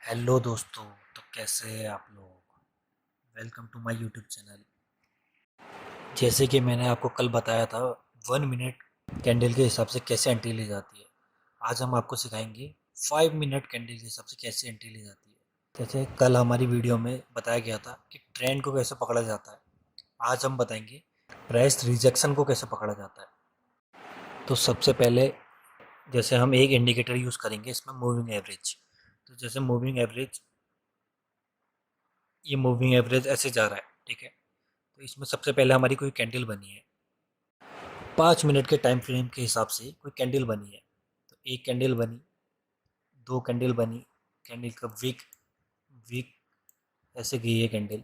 Hello दोस्तों। तो कैसे हैं आप लोग? Welcome to my YouTube channel. जैसे कि मैंने आपको कल बताया था 1 मिनट कैंडल के हिसाब से कैसे एंट्री ली जाती है। आज हम आपको सिखाएंगे 5 मिनट कैंडल के हिसाब से कैसे एंट्री ली जाती है। जैसे कल हमारी वीडियो में बताया गया था कि ट्रेंड को कैसे पकड़ा जाता है, आज हम बताएंगे प्राइस रिजेक्शन को कैसे पकड़ा जाता है। तो सबसे पहले जैसे हम एक इंडिकेटर यूज़ करेंगे इसमें, मूविंग एवरेज। तो जैसे मूविंग एवरेज, ये मूविंग एवरेज ऐसे जा रहा है, ठीक है। तो इसमें सबसे पहले हमारी कोई कैंडल बनी है, 5 मिनट के टाइम फ्रेम के हिसाब से कोई कैंडल बनी है। तो एक कैंडल बनी, दो कैंडल बनी, कैंडल का विक विक ऐसे गई है कैंडल।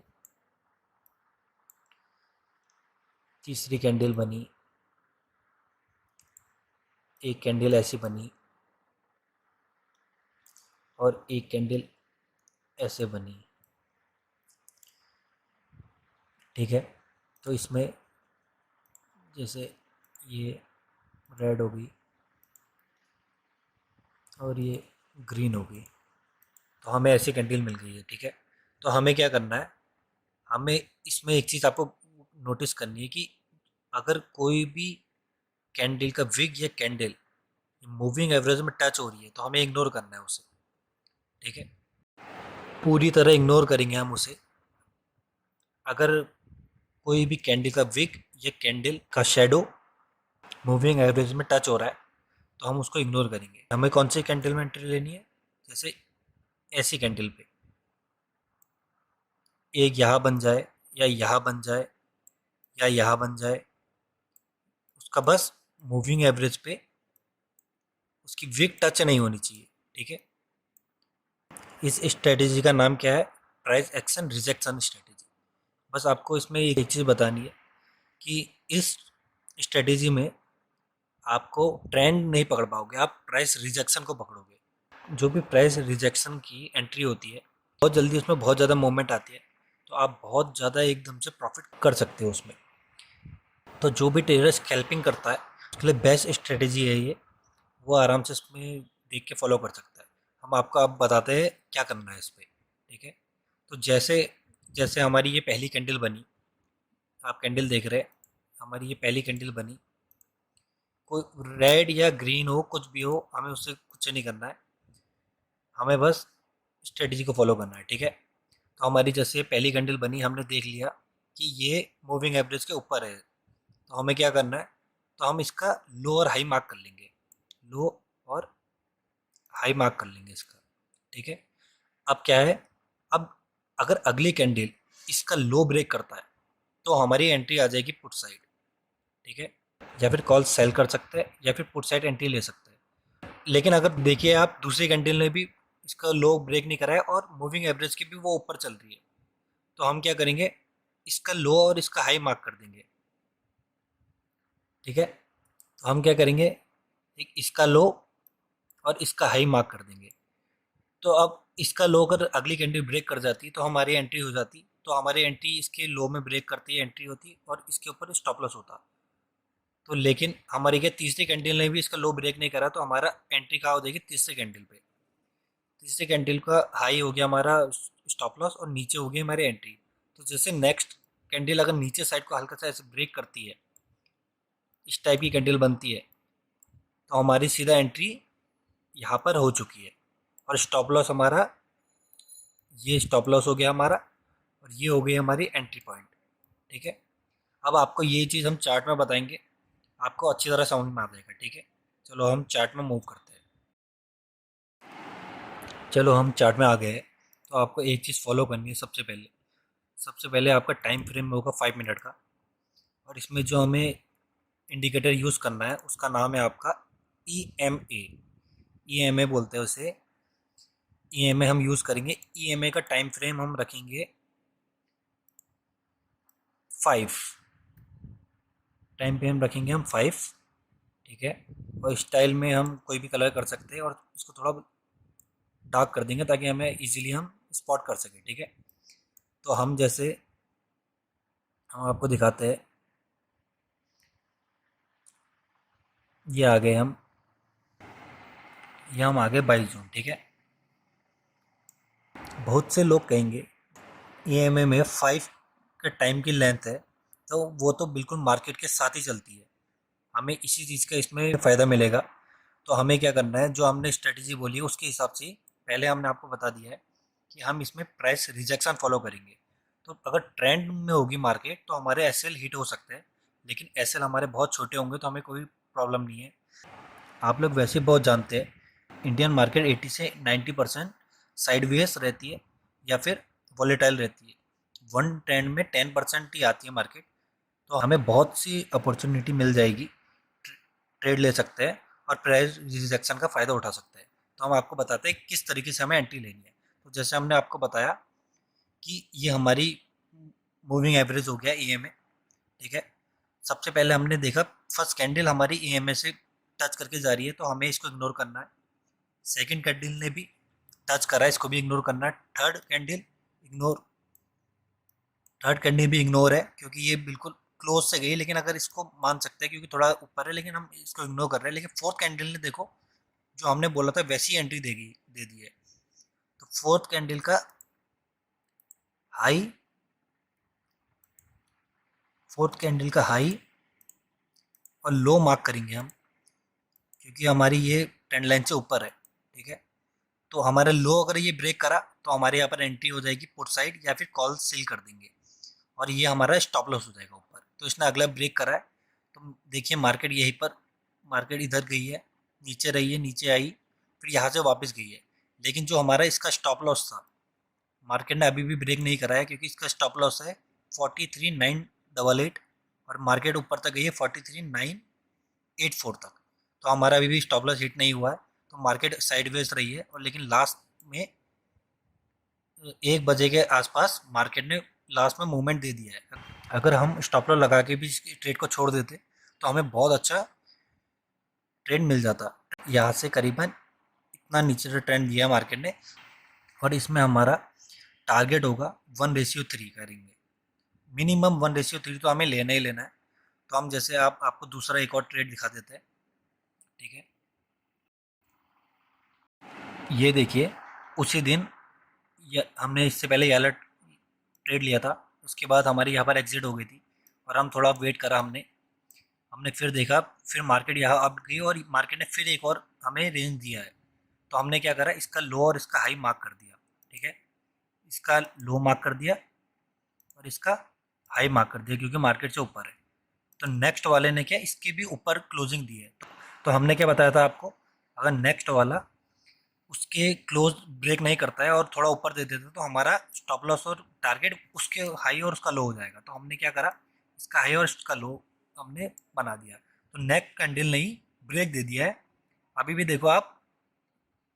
तीसरी कैंडल बनी, एक कैंडल ऐसी बनी और एक कैंडल ऐसे बनी, ठीक है। तो इसमें जैसे ये रेड होगी और ये ग्रीन होगी, तो हमें ऐसी कैंडल मिल गई है, ठीक है। तो हमें क्या करना है, हमें इसमें एक चीज़ आपको नोटिस करनी है कि अगर कोई भी कैंडल का विग या कैंडल मूविंग एवरेज में टच हो रही है तो हमें इग्नोर करना है उसे, ठीक है। पूरी तरह इग्नोर करेंगे हम उसे। अगर कोई भी कैंडल का विग या कैंडल का शेडो मूविंग एवरेज में टच हो रहा है तो हम उसको इग्नोर करेंगे। हमें कौन सी कैंडल में एंट्री लेनी है, जैसे ऐसी कैंडल पे एक यहाँ बन जाए या यहाँ बन जाए या यहाँ बन जाए, उसका बस मूविंग एवरेज पे उसकी विग टच नहीं होनी चाहिए, ठीक है। इस स्ट्रेटेजी का नाम क्या है? Price action rejection strategy. बस आपको इसमें एक चीज़ बतानी है कि इस स्ट्रेटेजी में आपको ट्रेंड नहीं पकड़ पाओगे, आप प्राइस रिजेक्शन को पकड़ोगे। जो भी प्राइस रिजेक्शन की एंट्री होती है बहुत जल्दी उसमें बहुत ज़्यादा मूवमेंट आती है, तो आप बहुत ज़्यादा एकदम से प्रॉफिट कर सकते हो उसमें। तो जो भी ट्रेडर स्कैल्पिंग करता है उसके लिए बेस्ट स्ट्रेटेजी है ये, वो आराम से इसमें देख के फॉलो कर सकता है। हम आपको अब बताते हैं क्या करना है इस पर, ठीक है। तो जैसे जैसे हमारी ये पहली कैंडल बनी, आप कैंडल देख रहे हैं, हमारी ये पहली कैंडल बनी, कोई रेड या ग्रीन हो कुछ भी हो हमें उससे कुछ नहीं करना है, हमें बस स्ट्रेटजी को फॉलो करना है, ठीक है। तो हमारी जैसे पहली कैंडल बनी, हमने देख लिया कि ये मूविंग एवरेज के ऊपर है, तो हमें क्या करना है, तो हम इसका लो और हाई मार्क कर लेंगे, लो और हाई मार्क कर लेंगे इसका, ठीक है। अब क्या है, अब अगर अगली कैंडल इसका लो ब्रेक करता है तो हमारी एंट्री आ जाएगी पुट साइड, ठीक है। या फिर कॉल सेल कर सकते हैं या फिर पुट साइड एंट्री ले सकते हैं। लेकिन अगर देखिए आप दूसरी कैंडल ने भी इसका लो ब्रेक नहीं करा है और मूविंग एवरेज की भी वो ऊपर चल रही है, तो हम क्या करेंगे, इसका लो और इसका हाई मार्क कर देंगे, ठीक है। तो हम क्या करेंगे, एक इसका लो और इसका हाई मार्क कर देंगे। तो अब इसका लो अगर अगली कैंडल ब्रेक कर जाती तो हमारी एंट्री हो जाती, तो हमारी एंट्री इसके लो में ब्रेक करती है एंट्री होती और इसके ऊपर स्टॉप लॉस होता। तो लेकिन हमारी क्या तीसरी कैंडल ने भी इसका लो ब्रेक नहीं करा, तो हमारा एंट्री कहाँ हो जाएगी, तीसरी कैंडल पे। तीसरी कैंडल का हाई हो गया हमारा स्टॉप लॉस और नीचे हो गई हमारी एंट्री। तो जैसे नेक्स्ट कैंडल अगर नीचे साइड को हल्का सा ऐसे ब्रेक करती है, इस टाइप की कैंडल बनती है, तो हमारी सीधा एंट्री यहाँ पर हो चुकी है और स्टॉप लॉस हमारा, ये स्टॉप लॉस हो गया हमारा और ये हो गई हमारी एंट्री पॉइंट, ठीक है। अब आपको ये चीज़ हम चार्ट में बताएंगे, आपको अच्छी तरह समझ में आ जाएगा, ठीक है। चलो हम चार्ट में मूव करते हैं। चलो हम चार्ट में आ गए। तो आपको एक चीज़ फॉलो करनी है, सबसे पहले आपका टाइम फ्रेम होगा 5 मिनट का, और इसमें जो हमें इंडिकेटर यूज़ करना है उसका नाम है आपका EMA। EMA बोलते हैं उसे, EMA हम यूज़ करेंगे। EMA का टाइम फ्रेम हम रखेंगे 5, टाइम फ्रेम रखेंगे हम 5, ठीक है। और स्टाइल में हम कोई भी कलर कर सकते हैं और इसको थोड़ा डार्क कर देंगे ताकि हमें इजीली हम स्पॉट कर सकें, ठीक है। तो हम जैसे हम आपको दिखाते हैं, ये आ गए हम, ये हम आ गए 22 जून, ठीक है। बहुत से लोग कहेंगे ईएमए में 5 का टाइम की लेंथ है, तो वो तो बिल्कुल मार्केट के साथ ही चलती है, हमें इसी चीज़ का इसमें फ़ायदा मिलेगा। तो हमें क्या करना है, जो हमने स्ट्रेटजी बोली है उसके हिसाब से पहले हमने आपको बता दिया है कि हम इसमें प्राइस रिजेक्शन फॉलो करेंगे। तो अगर ट्रेंड में होगी मार्केट तो हमारे एसएल हिट हो सकते हैं, लेकिन एसएल हमारे बहुत छोटे होंगे तो हमें कोई प्रॉब्लम नहीं है। आप लोग वैसे बहुत जानते हैं इंडियन मार्केट 80 से 90% साइडवेज रहती है या फिर वॉलेटाइल रहती है। वन ट्रेंड में 10% ही आती है मार्केट, तो हमें बहुत सी अपॉर्चुनिटी मिल जाएगी, ट्रेड ले सकते हैं और प्राइस रिजेक्शन का फ़ायदा उठा सकते हैं। तो हम आपको बताते हैं किस तरीके से हमें एंट्री लेनी है। तो जैसे हमने आपको बताया कि ये हमारी मूविंग एवरेज हो गया ईएमए, ठीक है। सबसे पहले हमने देखा फर्स्ट कैंडल हमारी ईएमए से टच करके जा रही है, तो हमें इसको इग्नोर करना है। सेकंड कैंडल ने भी टच करा है, इसको भी इग्नोर करना है। इग्नोर थर्ड कैंडल भी इग्नोर है क्योंकि ये बिल्कुल क्लोज से गई, लेकिन अगर इसको मान सकते हैं क्योंकि थोड़ा ऊपर है, लेकिन हम इसको इग्नोर कर रहे हैं। लेकिन फोर्थ कैंडल ने देखो जो हमने बोला था वैसी एंट्री देगी, दे दी है। तो हाई फोर्थ कैंडल का हाई और लो मार्क करेंगे हम, क्योंकि हमारी ये ट्रेंड लाइन से ऊपर है, ठीक है। तो हमारा लो अगर ये ब्रेक करा तो हमारे यहाँ पर एंट्री हो जाएगी पुट साइड, या फिर कॉल सेल कर देंगे और ये हमारा स्टॉप लॉस हो जाएगा ऊपर। तो इसने अगला ब्रेक करा है, तो देखिए मार्केट यहीं पर, मार्केट इधर गई है, नीचे रही है, नीचे आई, फिर यहाँ से वापस गई है। लेकिन जो हमारा इसका स्टॉप लॉस था, मार्केट ने अभी भी ब्रेक नहीं करा है क्योंकि इसका स्टॉप लॉस है 43,988 और मार्केट ऊपर तक गई है 43,984 तक। तो हमारा अभी भी स्टॉप लॉस हिट नहीं हुआ है, तो मार्केट साइडवेज रही है। और लेकिन लास्ट में 1 बजे के आसपास मार्केट ने लास्ट में मूवमेंट दे दिया है। अगर हम स्टॉप लॉस लगा के भी इस ट्रेड को छोड़ देते तो हमें बहुत अच्छा ट्रेड मिल जाता। यहाँ से करीबन इतना नीचे से ट्रेंड दिया मार्केट ने, और इसमें हमारा टारगेट होगा 1:3 करेंगे, मिनिमम 1:3 तो हमें लेना ही लेना है। तो हम जैसे आपको दूसरा एक और ट्रेड दिखा देते हैं, ठीक है। ये देखिए उसी दिन हमने इससे पहले ये अलर्ट ट्रेड लिया था, उसके बाद हमारी यहाँ पर एग्जिट हो गई थी और हम थोड़ा वेट करा, हमने हमने फिर देखा, फिर मार्केट यहाँ अप गई और मार्केट ने फिर एक और हमें रेंज दिया है। तो हमने क्या करा, इसका लो और इसका हाई मार्क कर दिया, ठीक है। इसका लो मार्क कर दिया और इसका हाई मार्क कर दिया क्योंकि मार्केट से ऊपर है। तो नेक्स्ट वाले ने क्या, इसके भी ऊपर क्लोजिंग दी है। तो हमने क्या बताया था आपको, अगर नेक्स्ट वाला उसके क्लोज ब्रेक नहीं करता है और थोड़ा ऊपर दे देता है तो हमारा स्टॉप लॉस और टारगेट उसके हाई और उसका लो हो जाएगा। तो हमने क्या करा, इसका हाई और इसका लो हमने बना दिया। तो नेक कैंडल ने ही ब्रेक दे दिया है। अभी भी देखो आप,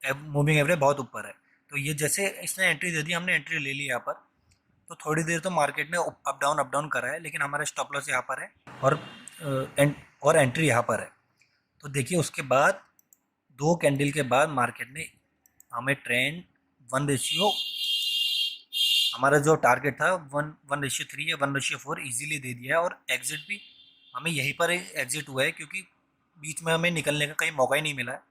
मूविंग एवरेज बहुत ऊपर है। तो ये जैसे इसने एंट्री दे दी, हमने एंट्री ले ली यहाँ पर। तो थोड़ी देर तो मार्केट ने अप डाउन करा है, लेकिन हमारा स्टॉप लॉस यहाँ पर है और और एंट्री यहाँ पर है। तो देखिए उसके बाद 2 कैंडल के बाद मार्केट ने हमें ट्रेंड 1 रेशियो, हमारा जो टारगेट था 1:3 या 1:4 इजीली दे दिया है। और एग्जिट भी हमें यहीं पर एग्जिट हुआ है क्योंकि बीच में हमें निकलने का कहीं मौका ही नहीं मिला है।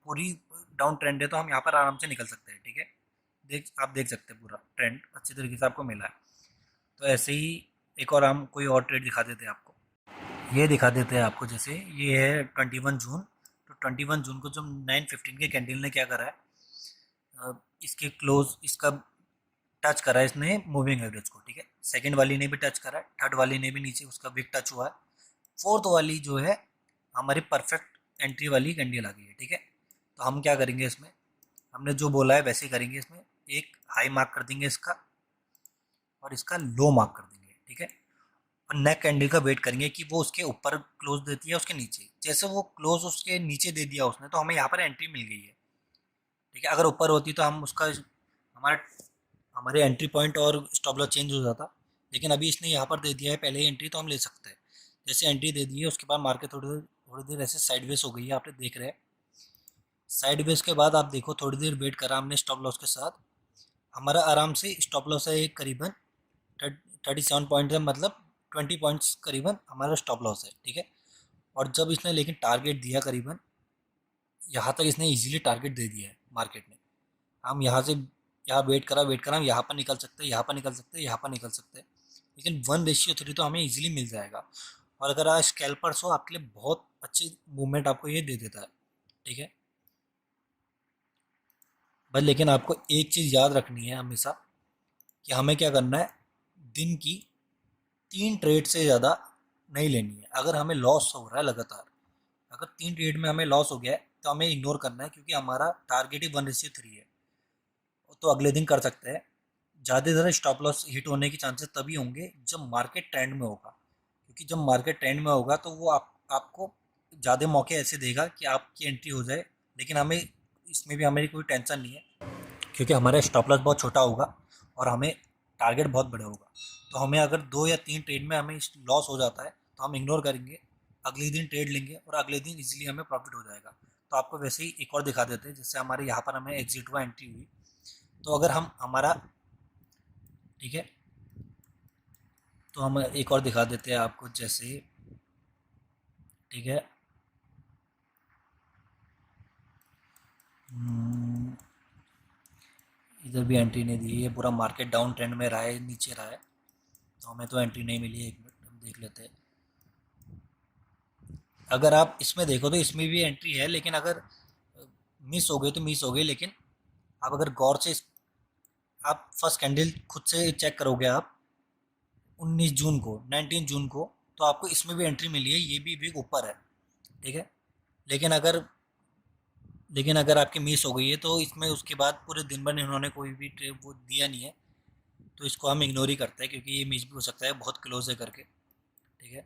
पूरी डाउन ट्रेंड है तो हम यहाँ पर आराम से निकल सकते हैं, ठीक है। आप देख सकते हैं पूरा ट्रेंड अच्छी तरीके से आपको मिला है। तो ऐसे ही एक और हम कोई और ट्रेड दिखा देते हैं आपको, ये दिखा देते हैं आपको। जैसे ये है 21 जून, तो 21 जून को जो 9:15 के कैंडल ने क्या करा है, इसके क्लोज इसका टच करा है इसने मूविंग एवरेज को, ठीक है। सेकंड वाली ने भी टच करा है, थर्ड वाली ने भी नीचे उसका विक टच हुआ है, फोर्थ वाली जो है हमारी परफेक्ट एंट्री वाली कैंडल आ गई है, ठीक है। तो हम क्या करेंगे, इसमें हमने जो बोला है वैसे ही करेंगे। इसमें एक हाई मार्क कर देंगे इसका और इसका लो मार्क कर देंगे, ठीक है। और नेक कैंडल का वेट करेंगे कि वो उसके ऊपर क्लोज देती है उसके नीचे। जैसे वो क्लोज उसके नीचे दे दिया उसने तो हमें यहाँ पर एंट्री मिल गई है, ठीक है। अगर ऊपर होती तो हम उसका हमारा हमारे एंट्री पॉइंट और स्टॉप लॉस चेंज हो जाता, लेकिन अभी इसने यहाँ पर दे दिया है पहले ही एंट्री, तो हम ले सकते हैं। जैसे एंट्री दे दी है उसके बाद मार्केट थोड़ी देर ऐसे साइडवेज हो गई है, आप देख रहे हैं। साइडवेज के बाद आप देखो थोड़ी देर वेट करा हमने स्टॉप लॉस के साथ, हमारा आराम से स्टॉप लॉस है एक करीबन 37 पॉइंट है, मतलब 20 पॉइंट्स करीबन हमारा स्टॉप लॉस है, ठीक है। और जब इसने लेकिन टारगेट दिया करीबन यहाँ तक, इसने इजीली टारगेट दे दिया है मार्केट ने। हम यहाँ से यहाँ वेट करा, हम यहाँ पर निकल सकते हैं, यहाँ पर निकल सकते हैं, यहाँ पर निकल सकते हैं, लेकिन 1:3 तो हमें इजीली मिल जाएगा। और अगर आज स्कैल्पर्स हो, आपके लिए बहुत अच्छी मूवमेंट आपको ये दे देता है, ठीक है। बस लेकिन आपको एक चीज़ याद रखनी है हमेशा, कि हमें क्या करना है, दिन की 3 ट्रेड से ज़्यादा नहीं लेनी है। अगर हमें लॉस हो रहा है लगातार, अगर 3 ट्रेड में हमें लॉस हो गया है, तो हमें इग्नोर करना है, क्योंकि हमारा टारगेट ही 1:3 है। तो अगले दिन कर सकते हैं। ज़्यादा से ज़्यादा स्टॉप लॉस हिट होने के चांसेस तभी होंगे जब मार्केट ट्रेंड में होगा, क्योंकि जब मार्केट ट्रेंड में होगा तो वो आपको ज़्यादा मौके ऐसे देगा कि आपकी एंट्री हो जाए। लेकिन हमें इसमें भी हमें कोई टेंशन नहीं है, क्योंकि हमारा स्टॉप लॉस बहुत छोटा होगा और हमें टारगेट बहुत बड़ा होगा। तो हमें अगर 2 या 3 ट्रेड में हमें लॉस हो जाता है, तो हम इग्नोर करेंगे, अगले दिन ट्रेड लेंगे और अगले दिन इजीली हमें प्रॉफिट हो जाएगा। तो आपको वैसे ही एक और दिखा देते हैं, जैसे हमारे यहाँ पर हमें एग्जिट हुआ, एंट्री हुई। तो अगर हम हमारा, ठीक है, तो हम एक और दिखा देते हैं आपको, जैसे, ठीक है, हम्म, इधर भी एंट्री नहीं दी है, ये पूरा मार्केट डाउन ट्रेंड में रहा है, नीचे रहा है, तो हमें तो एंट्री नहीं मिली है। 1 मिनट हम देख लेते हैं। अगर आप इसमें देखो तो इसमें भी एंट्री है, लेकिन अगर मिस हो गई तो मिस हो गई। लेकिन आप अगर गौर से आप फर्स्ट कैंडल खुद से चेक करोगे आप 19 जून को, 19 जून को, तो आपको इसमें भी एंट्री मिली है, ये भी बिग ऊपर है, ठीक है। लेकिन अगर लेकिन अगर आपकी मिस हो गई है, तो इसमें उसके बाद पूरे दिन भर इन्होंने कोई भी वो दिया नहीं है, तो इसको हम इग्नोर ही करते हैं, क्योंकि ये मिस भी हो सकता है बहुत क्लोज है करके, ठीक है।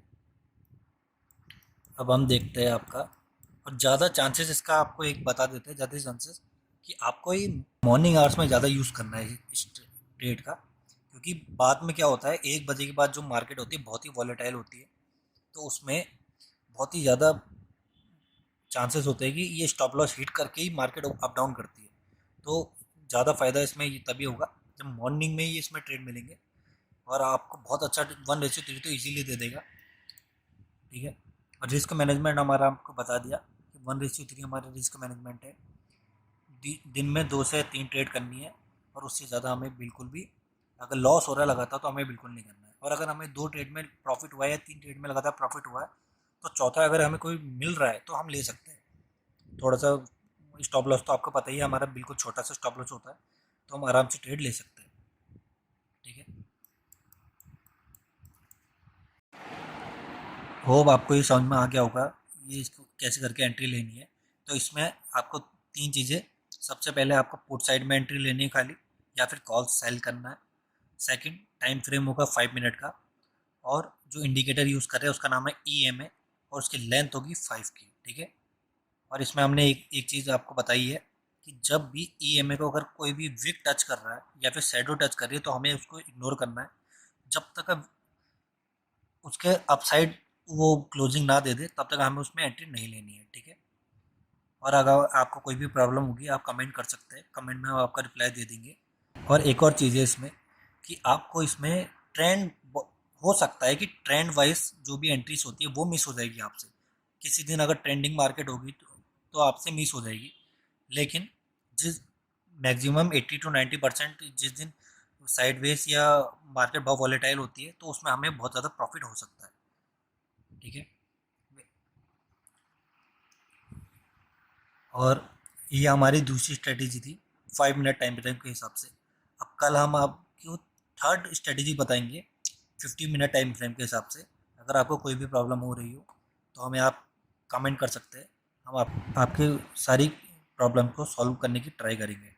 अब हम देखते हैं आपका, और ज़्यादा चांसेस इसका आपको एक बता देते हैं, ज़्यादा चांसेस कि आपको ये मॉर्निंग आवर्स में ज़्यादा यूज़ करना है इस ट्रेड का, क्योंकि बाद में क्या होता है, 1 बजे के बाद जो मार्केट होती है बहुत ही वॉलेटाइल होती है, तो उसमें बहुत ही ज़्यादा चांसेस होते हैं कि ये स्टॉप लॉस हिट करके ही मार्केट अप डाउन करती है। तो ज़्यादा फ़ायदा इसमें ये तभी होगा जब मॉर्निंग में ही इसमें ट्रेड मिलेंगे, और आपको बहुत अच्छा 1:3 तो इजीली दे देगा, ठीक है। और रिस्क मैनेजमेंट हमारा आपको बता दिया कि 1:3 हमारा रिस्क मैनेजमेंट है। दिन में 2 से 3 ट्रेड करनी है, और उससे ज़्यादा हमें बिल्कुल भी, अगर लॉस हो रहा है लगातार तो हमें बिल्कुल नहीं करना है। और अगर हमें 2 ट्रेड में प्रॉफिट हुआ है या 3 ट्रेड में लगातार प्रॉफिट हुआ है, तो चौथा अगर हमें कोई मिल रहा है तो हम ले सकते हैं। थोड़ा सा स्टॉप लॉस तो आपको पता ही है, हमारा बिल्कुल छोटा सा स्टॉप लॉस होता है, तो हम आराम से ट्रेड ले सकते हैं, ठीक है। होप आपको ये समझ में आ गया होगा, ये इसको कैसे करके एंट्री लेनी है। तो इसमें आपको 3 चीज़ें, सबसे पहले आपको पुट साइड में एंट्री लेनी है खाली, या फिर कॉल सेल करना है। सेकंड, टाइम फ्रेम होगा 5 मिनट का, और जो इंडिकेटर यूज़ कर रहे हैं उसका नाम है EMA, और उसकी लेंथ होगी 5 की, ठीक है। और इसमें हमने एक एक चीज़ आपको बताई है कि जब भी EMA को अगर कोई भी विक टच कर रहा है या फिर शैडो टच कर रही है, तो हमें उसको इग्नोर करना है, जब तक उसके अपसाइड वो क्लोजिंग ना दे दे तब तक हमें उसमें एंट्री नहीं लेनी है, ठीक है। और अगर आपको कोई भी प्रॉब्लम होगी आप कमेंट कर सकते हैं, कमेंट में हम आपका रिप्लाई दे देंगे। और एक और चीज़ है इसमें, कि आपको इसमें ट्रेंड, हो सकता है कि ट्रेंड वाइज जो भी एंट्रीज होती है वो मिस हो जाएगी आपसे। किसी दिन अगर ट्रेंडिंग मार्केट होगी तो आपसे मिस हो जाएगी। लेकिन जिस मैक्सिमम 80 to 90% जिस दिन साइडवेज या मार्केट बहुत वॉलेटाइल होती है, तो उसमें हमें बहुत ज़्यादा प्रॉफिट हो सकता है, ठीक है। और ये हमारी दूसरी स्ट्रेटेजी थी 5 मिनट टाइम फ्रेम के हिसाब से। अब कल हम आपको थर्ड स्ट्रेटेजी बताएंगे 50 मिनट टाइम फ्रेम के हिसाब से। अगर आपको कोई भी प्रॉब्लम हो रही हो तो हमें आप कमेंट कर सकते हैं, हम आपके सारी प्रॉब्लम को सॉल्व करने की ट्राई करेंगे।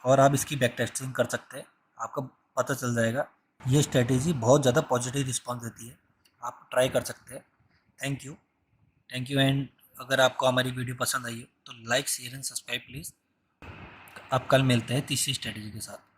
और आप इसकी बैक टेस्टिंग कर सकते हैं, आपको पता चल जाएगा। ये स्ट्रेटेजी बहुत ज़्यादा पॉजिटिव रिस्पॉन्स देती है, आप ट्राई कर सकते हैं। Thank you, thank you. And अगर आपको हमारी वीडियो पसंद आई हो तो like share and subscribe please. अब कल मिलते हैं तीसरी स्ट्रेटेजी के साथ।